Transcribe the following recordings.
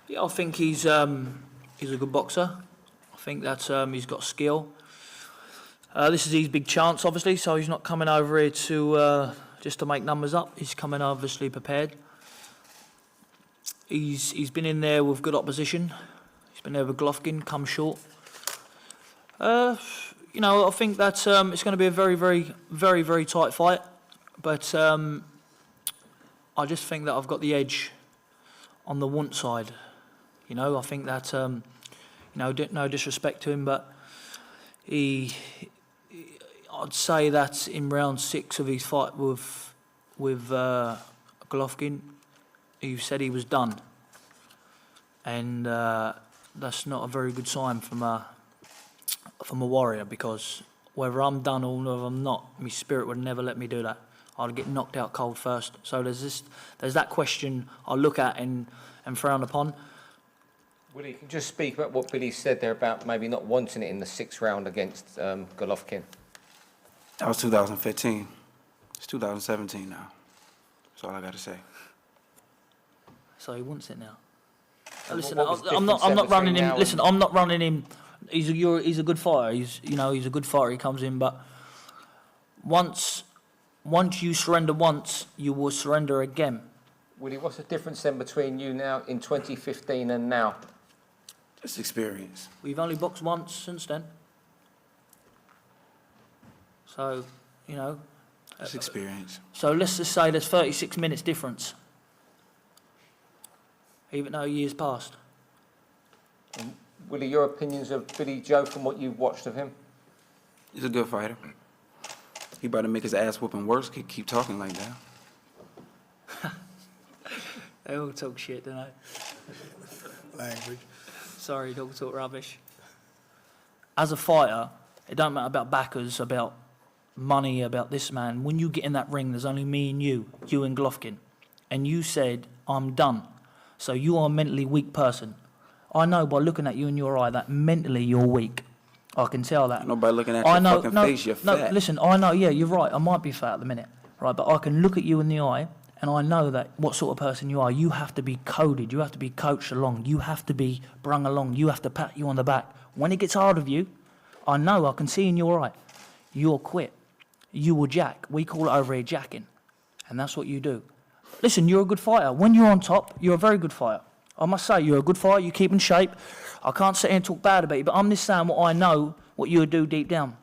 Yeah, I think he's a good boxer. I think that he's got skill. This is his big chance, obviously, so he's not coming over here to just to make numbers up. He's coming obviously prepared. He's been in there with good opposition. He's been there with Golovkin, come short. You know, I think that it's going to be a very, very, very, very tight fight. But I just think that I've got the edge on the want side. You know, I think that, you know, no disrespect to him, but I'd say that in round 6 of his fight with Golovkin, he said he was done. And that's not a very good sign from a warrior, because whether I'm done or whether I'm not, my spirit would never let me do that. I'd get knocked out cold first. So there's that question I look at and frown upon. Willie, you can just speak about what Billy said there about maybe not wanting it in the 6th round against Golovkin. That was 2015. It's 2017 now. That's all I got to say. So he wants it now. Listen, I'm not running him. Listen, I'm not running him. He's a good fighter. He's a good fighter. He comes in, but once you surrender once, you will surrender again. Willie, what's the difference then between you now in 2015 and now? Just experience. We've only boxed once since then. So, you know. Just experience. So let's just say there's 36 minutes difference, even though years passed. Willie, your opinions of Billy Joe from what you've watched of him? He's a good fighter. He about to make his ass whooping worse. Keep talking like that. They all talk shit, don't they? Language. Sorry, they all talk rubbish. As a fighter, it don't matter about backers, about money, about this man. When you get in that ring, there's only me and you and Golovkin. And you said, I'm done. So you are a mentally weak person. I know by looking at you in your eye that mentally you're weak. I can tell that. Nobody looking at your fucking face, you're fat. No, listen, I know, yeah, you're right. I might be fat at the minute, right? But I can look at you in the eye, and I know that what sort of person you are. You have to be coded. You have to be coached along. You have to be brung along. You have to pat you on the back. When it gets hard of you, I know, I can see in your eye, you'll quit. You will jack. We call it over here jacking. And that's what you do. Listen, you're a good fighter. When you're on top, you're a very good fighter. I must say, you're a good fighter, you keep in shape. I can't sit here and talk bad about you, but I'm just saying what I know, what you would do deep down.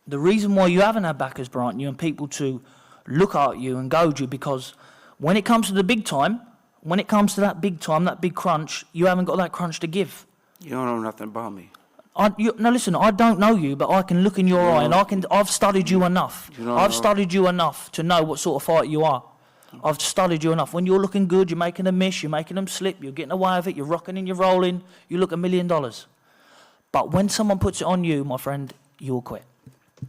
The reason why you haven't had backers, Bryant, you and people to look at you and goad you, because when it comes to the big time, when it comes to that big time, that big crunch, you haven't got that crunch to give. You don't know nothing about me. No, listen, I don't know you, but I can look in your eye, and I've studied you enough. I've studied you enough to know what sort of fighter you are. I've studied you enough. When you're looking good, you're making them miss, you're making them slip, you're getting away with it, you're rocking and you're rolling, you look $1 million. But when someone puts it on you, my friend, you'll quit.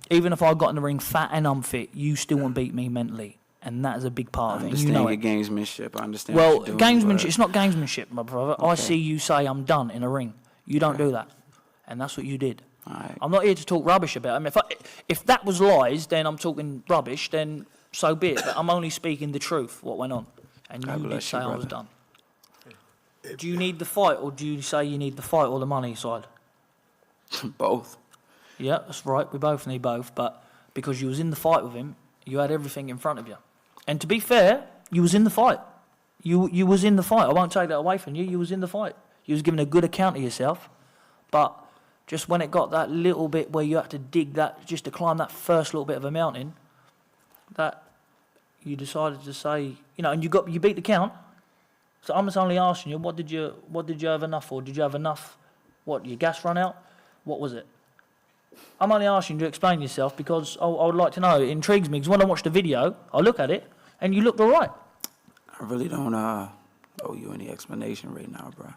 Even if I got in the ring fat and unfit, you still won't beat me mentally. And that is a big part of it. You know your gamesmanship. I understand well, what you're doing, gamesmanship, it's not gamesmanship, my brother. Okay. I see you say I'm done in a ring. You don't do that. And that's what you did. All right. I'm not here to talk rubbish about him. If that was lies, then I'm talking rubbish, then so be it. But I'm only speaking the truth, what went on. And you did say I was done. Do you need the fight, or do you say you need the fight or the money side? Both. Yeah, that's right. We both need both. But because you was in the fight with him, you had everything in front of you. And to be fair, you was in the fight. You was in the fight. I won't take that away from you. You was in the fight. You was giving a good account of yourself. But just when it got that little bit where you had to dig that, just to climb that first little bit of a mountain, that you decided to say, you know, and you beat the count. So I'm just only asking you, what did you have enough for? Did you have enough? What, your gas run out? What was it? I'm only asking you to explain yourself because I would like to know. It intrigues me because when I watch the video, I look at it and you looked all right. I really don't owe you any explanation right now, bro.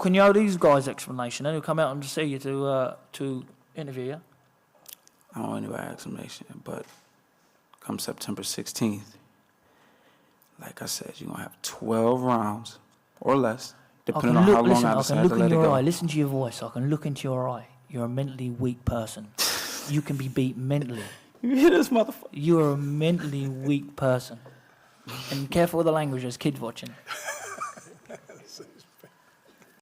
Can you owe these guys explanation? Then who come out and see you to interview you? I don't owe anybody explanation, but come September 16th, like I said, you're going to have 12 rounds or less, depending on how long I decide to let it go. Eye. Listen to your voice. I can look into your eye. You're a mentally weak person. You can be beat mentally. You hear this motherfucker? You're a mentally weak person. And careful with the language, there's kids watching.